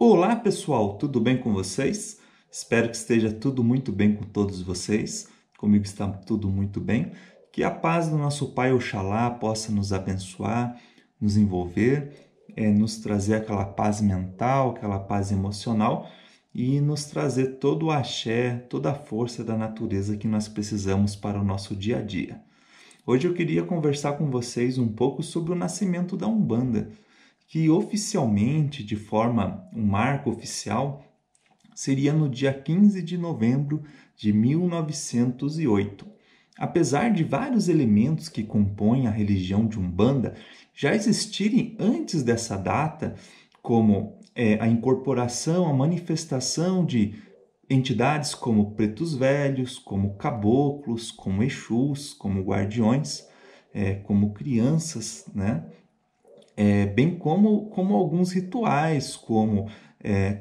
Olá pessoal, tudo bem com vocês? Espero que esteja tudo muito bem com todos vocês. Comigo está tudo muito bem. Que a paz do nosso Pai Oxalá possa nos abençoar, nos envolver, nos trazer aquela paz mental, aquela paz emocional e nos trazer todo o axé, toda a força da natureza que nós precisamos para o nosso dia a dia. Hoje eu queria conversar com vocês um pouco sobre o nascimento da Umbanda, que oficialmente, de forma um marco oficial, seria no dia 15 de novembro de 1908. Apesar de vários elementos que compõem a religião de Umbanda já existirem antes dessa data, como a incorporação, a manifestação de entidades como pretos velhos, como caboclos, como exus, como guardiões, como crianças, né? Bem como alguns rituais, como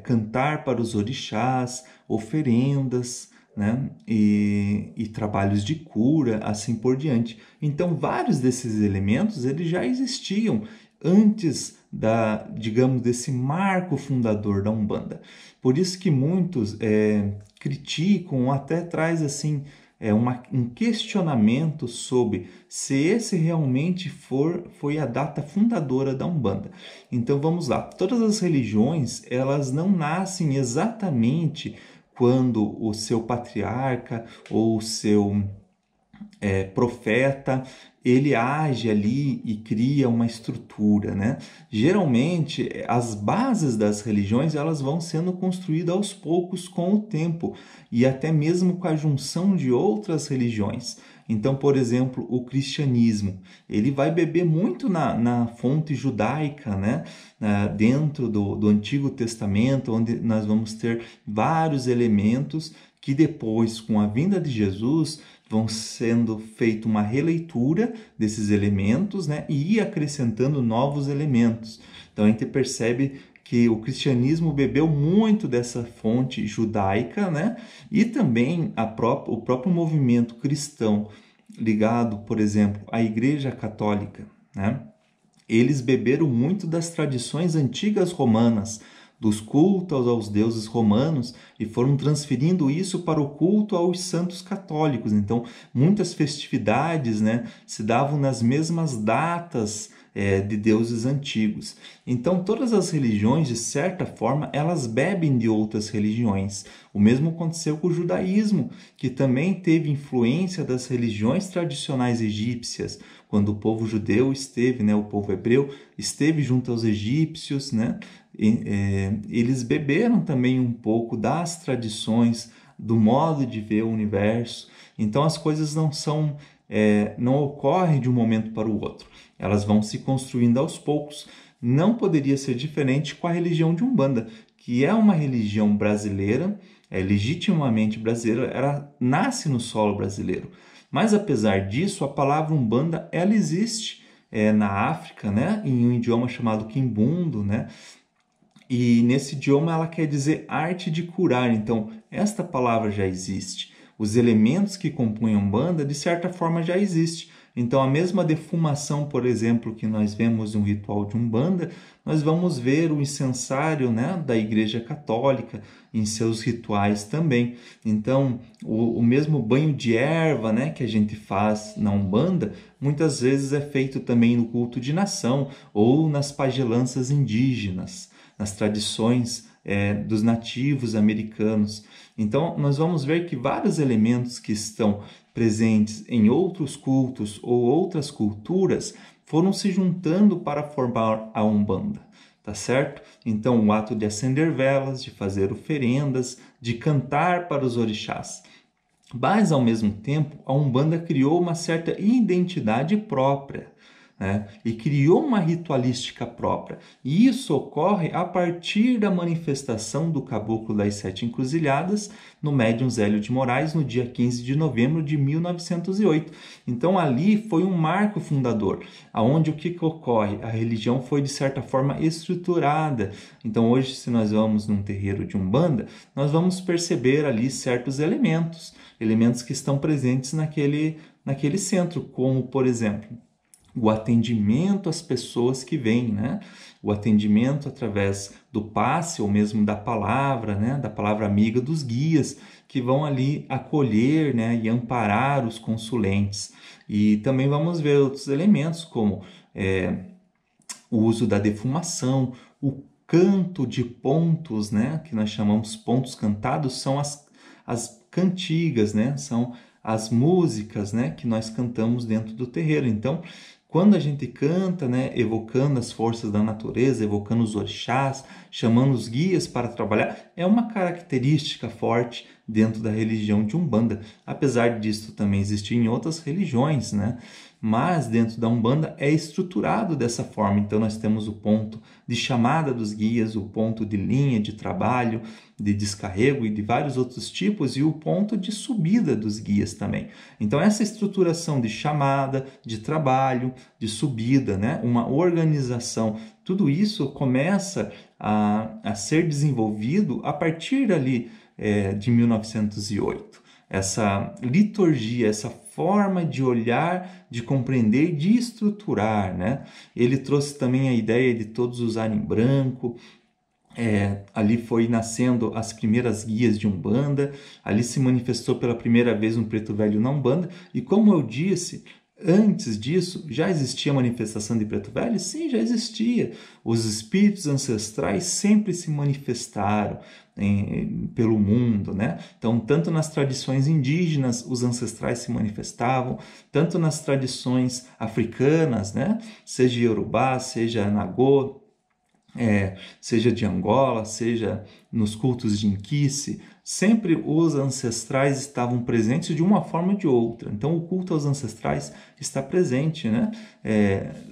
cantar para os orixás, oferendas, né? E trabalhos de cura, assim por diante. Então, vários desses elementos eles já existiam antes digamos, desse marco fundador da Umbanda. Por isso que muitos criticam, até traz assim um questionamento sobre se esse realmente foi a data fundadora da Umbanda. Então vamos lá. Todas as religiões elas não nascem exatamente quando o seu patriarca ou o seu profeta ele age ali e cria uma estrutura, né? Geralmente as bases das religiões elas vão sendo construídas aos poucos com o tempo e até mesmo com a junção de outras religiões. Então, por exemplo, o cristianismo, ele vai beber muito na fonte judaica, né? Dentro do Antigo Testamento, onde nós vamos ter vários elementos que depois, com a vinda de Jesus, vão sendo feita uma releitura desses elementos, né, e ir acrescentando novos elementos. Então a gente percebe que o cristianismo bebeu muito dessa fonte judaica, né, e também o próprio movimento cristão ligado, por exemplo, à Igreja Católica, né, eles beberam muito das tradições antigas romanas, dos cultos aos deuses romanos e foram transferindo isso para o culto aos santos católicos. Então, muitas festividades, né, se davam nas mesmas datas de deuses antigos. Então, todas as religiões, de certa forma, elas bebem de outras religiões. O mesmo aconteceu com o judaísmo, que também teve influência das religiões tradicionais egípcias, quando o povo judeu esteve, né, o povo hebreu esteve junto aos egípcios, né, eles beberam também um pouco das tradições, do modo de ver o universo. Então as coisas não ocorrem de um momento para o outro, elas vão se construindo aos poucos. Não poderia ser diferente com a religião de Umbanda, que é uma religião brasileira, legitimamente brasileira, ela nasce no solo brasileiro. Mas apesar disso, a palavra Umbanda ela existe na África, né, em um idioma chamado Quimbundo, né? E nesse idioma ela quer dizer arte de curar. Então, esta palavra já existe. Os elementos que compõem a Umbanda, de certa forma, já existem. Então, a mesma defumação, por exemplo, que nós vemos no ritual de Umbanda, nós vamos ver o incensário, né, da Igreja Católica em seus rituais também. Então, o mesmo banho de erva, né, que a gente faz na Umbanda, muitas vezes é feito também no culto de nação ou nas pagelanças indígenas, nas tradições dos nativos americanos. Então, nós vamos ver que vários elementos que estão presentes em outros cultos ou outras culturas foram se juntando para formar a Umbanda, tá certo? Então, o ato de acender velas, de fazer oferendas, de cantar para os orixás. Mas, ao mesmo tempo, a Umbanda criou uma certa identidade própria, né? E criou uma ritualística própria. E isso ocorre a partir da manifestação do Caboclo das Sete Encruzilhadas no médium Zélio de Moraes no dia 15 de novembro de 1908. Então ali foi um marco fundador, aonde o que ocorre? A religião foi de certa forma estruturada. Então hoje, se nós vamos num terreiro de Umbanda, nós vamos perceber ali certos elementos que estão presentes naquele centro, como por exemplo o atendimento às pessoas que vêm, né? o atendimento através do passe ou mesmo da palavra, né, da palavra amiga dos guias, que vão ali acolher, né, e amparar os consulentes. E também vamos ver outros elementos, como o uso da defumação, o canto de pontos, né, que nós chamamos pontos cantados, são as cantigas, né, são as músicas, né, que nós cantamos dentro do terreiro. Então, quando a gente canta, né, evocando as forças da natureza, evocando os orixás, chamando os guias para trabalhar, é uma característica forte dentro da religião de Umbanda. Apesar disso também existir em outras religiões, né? Mas dentro da Umbanda é estruturado dessa forma. Então nós temos o ponto de chamada dos guias, o ponto de linha de trabalho, de descarrego e de vários outros tipos, e o ponto de subida dos guias também. Então essa estruturação de chamada, de trabalho, de subida, né? Uma organização, tudo isso começa a ser desenvolvido a partir ali de 1908. Essa liturgia, essa forma de olhar, de compreender, de estruturar, né? Ele trouxe também a ideia de todos usarem branco. Ali foi nascendo as primeiras guias de Umbanda, ali se manifestou pela primeira vez um preto velho na Umbanda, e como eu disse, antes disso, já existia manifestação de preto velho? Sim, já existia. Os espíritos ancestrais sempre se manifestaram pelo mundo, né? Então, tanto nas tradições indígenas, os ancestrais se manifestavam, tanto nas tradições africanas, né? Seja Yorubá, seja Nagô, seja de Angola, seja nos cultos de Inquice, sempre os ancestrais estavam presentes de uma forma ou de outra. Então o culto aos ancestrais está presente, né?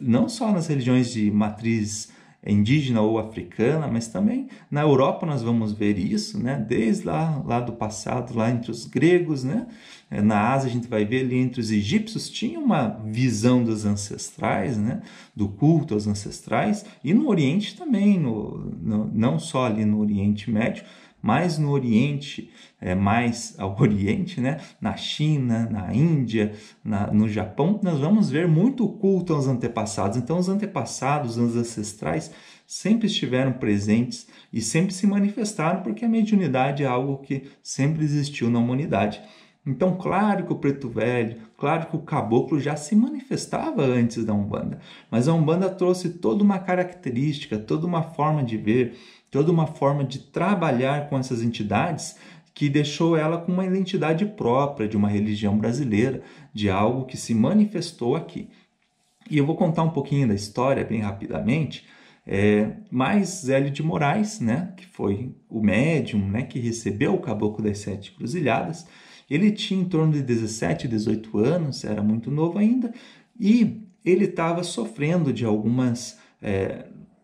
Não só nas religiões de matriz indígena ou africana, mas também na Europa nós vamos ver isso, né? Desde lá do passado, lá entre os gregos, né? Na Ásia a gente vai ver ali entre os egípcios, tinha uma visão dos ancestrais, né? Do culto aos ancestrais, e no Oriente também, não só ali no Oriente Médio, mas no Oriente, mais ao Oriente, né? Na China, na Índia, no Japão, nós vamos ver muito culto aos antepassados. Então os antepassados, os ancestrais, sempre estiveram presentes e sempre se manifestaram, porque a mediunidade é algo que sempre existiu na humanidade. Então, claro que o preto velho, claro que o caboclo já se manifestava antes da Umbanda, mas a Umbanda trouxe toda uma característica, toda uma forma de ver, toda uma forma de trabalhar com essas entidades que deixou ela com uma identidade própria de uma religião brasileira, de algo que se manifestou aqui. E eu vou contar um pouquinho da história bem rapidamente, mas Zélio de Moraes, né, que foi o médium, né, que recebeu o Caboclo das Sete Cruzilhadas. Ele tinha em torno de 17, 18 anos, era muito novo ainda, e ele estava sofrendo de algumas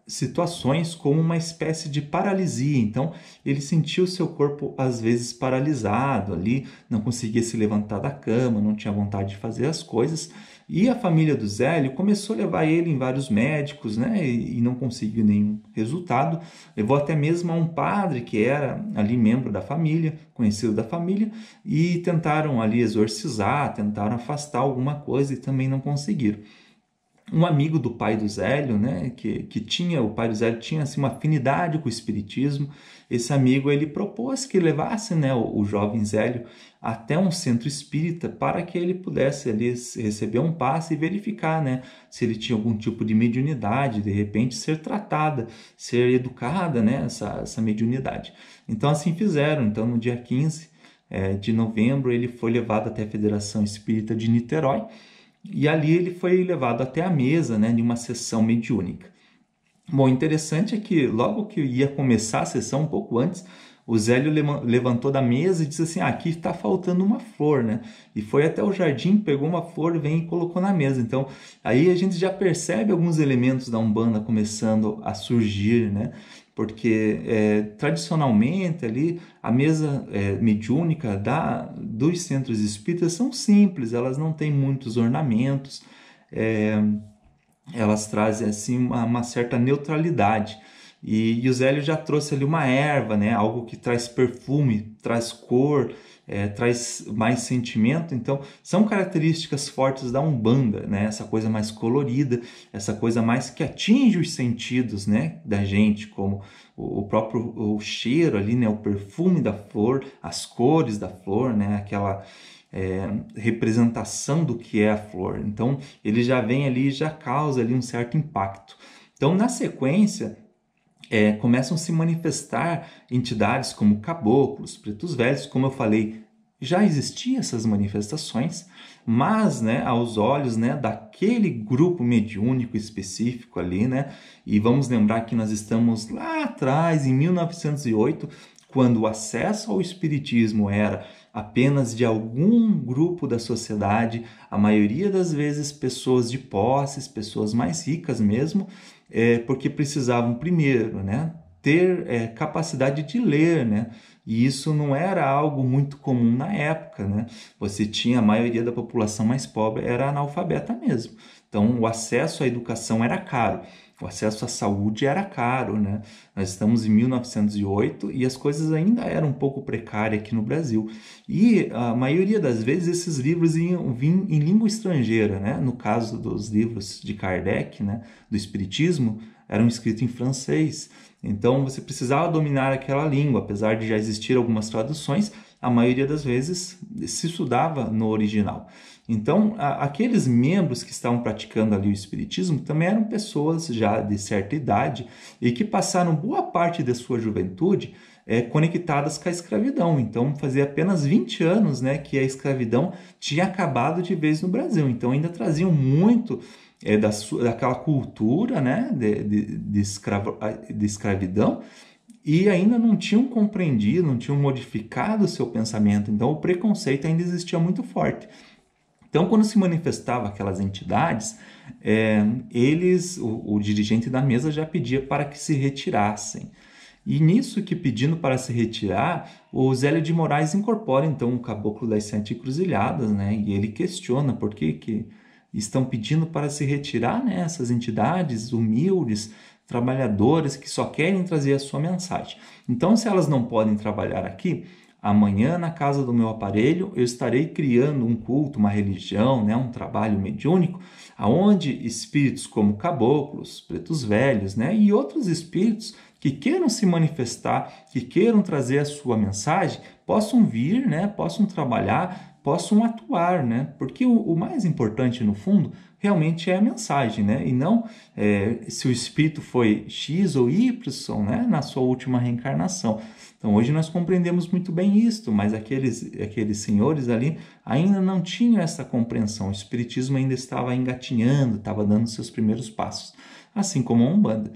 situações como uma espécie de paralisia. Então, ele sentiu seu corpo às vezes paralisado ali, não conseguia se levantar da cama, não tinha vontade de fazer as coisas. E a família do Zélio começou a levar ele em vários médicos, né? E não conseguiu nenhum resultado. Levou até mesmo a um padre que era ali membro da família, conhecido da família, e tentaram ali exorcizar, tentaram afastar alguma coisa e também não conseguiram. Um amigo do pai do Zélio, né, o pai do Zélio tinha assim, uma afinidade com o espiritismo. Esse amigo ele propôs que levasse, né, o jovem Zélio até um centro espírita para que ele pudesse ali receber um passe e verificar, né, se ele tinha algum tipo de mediunidade, de repente ser tratada, ser educada, né, essa mediunidade. Então assim fizeram. Então no dia 15 de novembro ele foi levado até a Federação Espírita de Niterói, e ali ele foi levado até a mesa, né, de uma sessão mediúnica. Bom, interessante é que logo que ia começar a sessão, um pouco antes, o Zélio levantou da mesa e disse assim, aqui está faltando uma flor, né? E foi até o jardim, pegou uma flor, vem e colocou na mesa. Então, aí a gente já percebe alguns elementos da Umbanda começando a surgir, né? Porque tradicionalmente ali a mesa mediúnica dos centros espíritas são simples, elas não têm muitos ornamentos, elas trazem assim uma certa neutralidade. E o Zélio já trouxe ali uma erva, né? Algo que traz perfume, traz cor, traz mais sentimento. Então, são características fortes da Umbanda, né? Essa coisa mais colorida, essa coisa mais que atinge os sentidos, né, da gente, como o próprio o cheiro ali, né, o perfume da flor, as cores da flor, né, aquela representação do que é a flor. Então, ele já vem ali e já causa ali um certo impacto. Então, na sequência, começam a se manifestar entidades como caboclos, pretos velhos, como eu falei, já existiam essas manifestações, mas, né, aos olhos, né, daquele grupo mediúnico específico ali, né, e vamos lembrar que nós estamos lá atrás, em 1908, quando o acesso ao espiritismo era apenas de algum grupo da sociedade, a maioria das vezes pessoas de posses, pessoas mais ricas mesmo, porque precisavam primeiro, né, ter capacidade de ler, né? E isso não era algo muito comum na época, né? Você tinha a maioria da população mais pobre era analfabeta mesmo. Então, o acesso à educação era caro, o acesso à saúde era caro, né? Nós estamos em 1908 e as coisas ainda eram um pouco precárias aqui no Brasil. E a maioria das vezes esses livros iam vir em língua estrangeira, né? No caso dos livros de Kardec, né? Do Espiritismo, eram escritos em francês. Então você precisava dominar aquela língua, apesar de já existir algumas traduções, a maioria das vezes se estudava no original. Então, aqueles membros que estavam praticando ali o espiritismo também eram pessoas já de certa idade e que passaram boa parte da sua juventude conectadas com a escravidão. Então, fazia apenas 20 anos, né, que a escravidão tinha acabado de vez no Brasil. Então, ainda traziam muito daquela cultura, né, de escravidão, e ainda não tinham compreendido, não tinham modificado o seu pensamento. Então, o preconceito ainda existia muito forte. Então, quando se manifestava aquelas entidades, o dirigente da mesa já pedia para que se retirassem. E nisso que pedindo para se retirar, o Zélio de Moraes incorpora então o Caboclo das Sete Encruzilhadas, né? E ele questiona por que estão pedindo para se retirar, né? Essas entidades humildes, trabalhadoras, que só querem trazer a sua mensagem. Então, se elas não podem trabalhar aqui, amanhã, na casa do meu aparelho, eu estarei criando um culto, uma religião, né, um trabalho mediúnico, onde espíritos como caboclos, pretos velhos, né, e outros espíritos que queiram se manifestar, que queiram trazer a sua mensagem, possam vir, né, possam trabalhar, possam atuar, né, porque o mais importante, no fundo, realmente é a mensagem, né, e não se o espírito foi X ou Y, né, na sua última reencarnação. Então, hoje nós compreendemos muito bem isto, mas aqueles senhores ali ainda não tinham essa compreensão. O espiritismo ainda estava engatinhando, estava dando seus primeiros passos, assim como a Umbanda.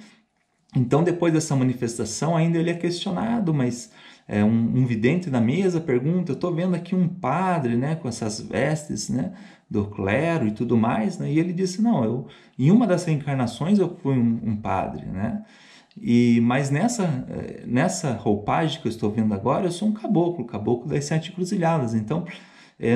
Então, depois dessa manifestação, ainda ele é questionado, mas um vidente na mesa pergunta, eu estou vendo aqui um padre, né, com essas vestes, né, do clero e tudo mais, né, e ele disse, não, em uma das reencarnações eu fui um padre, né, mas nessa roupagem que eu estou vendo agora, eu sou um caboclo das Sete Encruzilhadas. Então,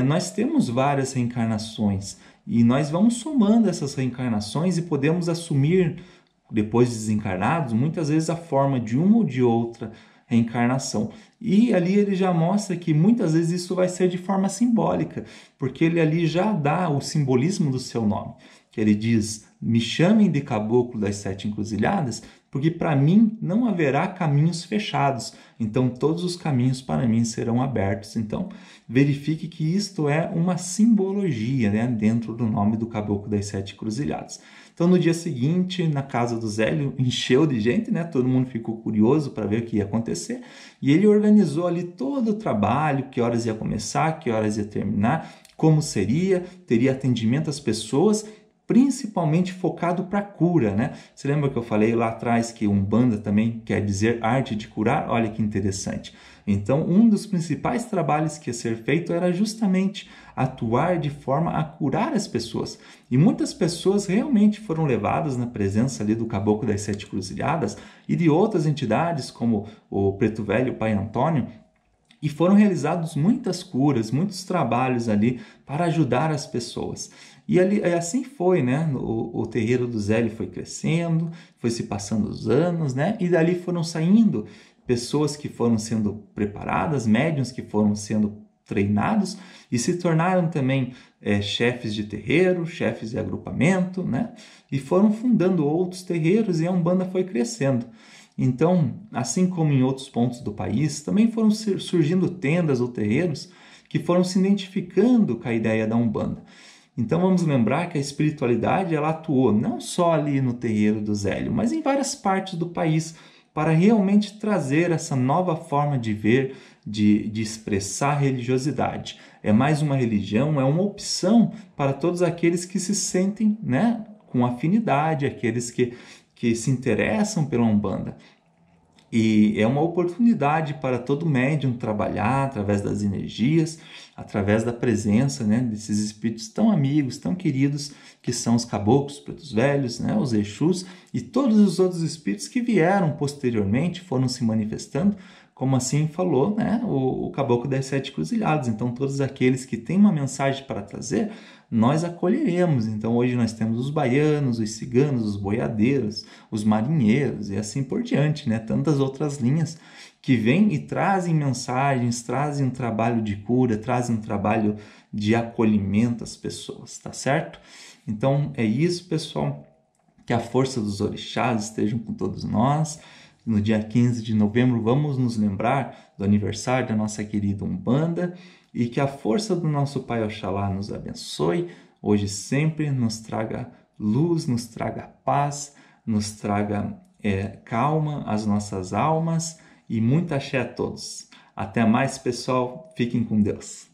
nós temos várias reencarnações e nós vamos somando essas reencarnações e podemos assumir, depois de desencarnados, muitas vezes a forma de uma ou de outra reencarnação. E ali ele já mostra que muitas vezes isso vai ser de forma simbólica, porque ele ali já dá o simbolismo do seu nome, que ele diz, me chamem de Caboclo das Sete Encruzilhadas, porque para mim não haverá caminhos fechados, então todos os caminhos para mim serão abertos. Então, verifique que isto é uma simbologia, né, dentro do nome do Caboclo das Sete Encruzilhadas. Então, no dia seguinte, na casa do Zélio, encheu de gente, né? Todo mundo ficou curioso para ver o que ia acontecer. E ele organizou ali todo o trabalho, que horas ia começar, que horas ia terminar, como seria, teria atendimento às pessoas, principalmente focado para cura, né? Você lembra que eu falei lá atrás que Umbanda também quer dizer arte de curar? Olha que interessante. Então, um dos principais trabalhos que ia ser feito era justamente atuar de forma a curar as pessoas. E muitas pessoas realmente foram levadas na presença ali do Caboclo das Sete Encruzilhadas e de outras entidades, como o Preto Velho, o Pai Antônio, e foram realizados muitas curas, muitos trabalhos ali para ajudar as pessoas. E assim foi, né? O terreiro do Zélio foi crescendo, foi se passando os anos, né? E dali foram saindo pessoas que foram sendo preparadas, médiuns que foram sendo treinados e se tornaram também chefes de terreiro, chefes de agrupamento, né? E foram fundando outros terreiros e a Umbanda foi crescendo. Então, assim como em outros pontos do país, também foram surgindo tendas ou terreiros que foram se identificando com a ideia da Umbanda. Então vamos lembrar que a espiritualidade ela atuou não só ali no terreiro do Zélio, mas em várias partes do país para realmente trazer essa nova forma de ver, de expressar religiosidade. É mais uma religião, é uma opção para todos aqueles que se sentem, né, com afinidade, aqueles que se interessam pela Umbanda. E é uma oportunidade para todo médium trabalhar através das energias, através da presença, né, desses espíritos tão amigos, tão queridos, que são os caboclos, pretos velhos, né, os Exus e todos os outros espíritos que vieram posteriormente, foram se manifestando, como assim falou, né, o caboclo das sete cruzilhadas. Então, todos aqueles que têm uma mensagem para trazer, nós acolheremos. Então, hoje nós temos os baianos, os ciganos, os boiadeiros, os marinheiros e assim por diante, né? Tantas outras linhas que vêm e trazem mensagens, trazem um trabalho de cura, trazem um trabalho de acolhimento às pessoas, tá certo? Então, é isso, pessoal. Que a força dos orixás estejam com todos nós. No dia 15 de novembro, vamos nos lembrar do aniversário da nossa querida Umbanda e que a força do nosso Pai Oxalá nos abençoe, hoje e sempre nos traga luz, nos traga paz, nos traga calma às nossas almas e muita axé a todos. Até mais, pessoal. Fiquem com Deus.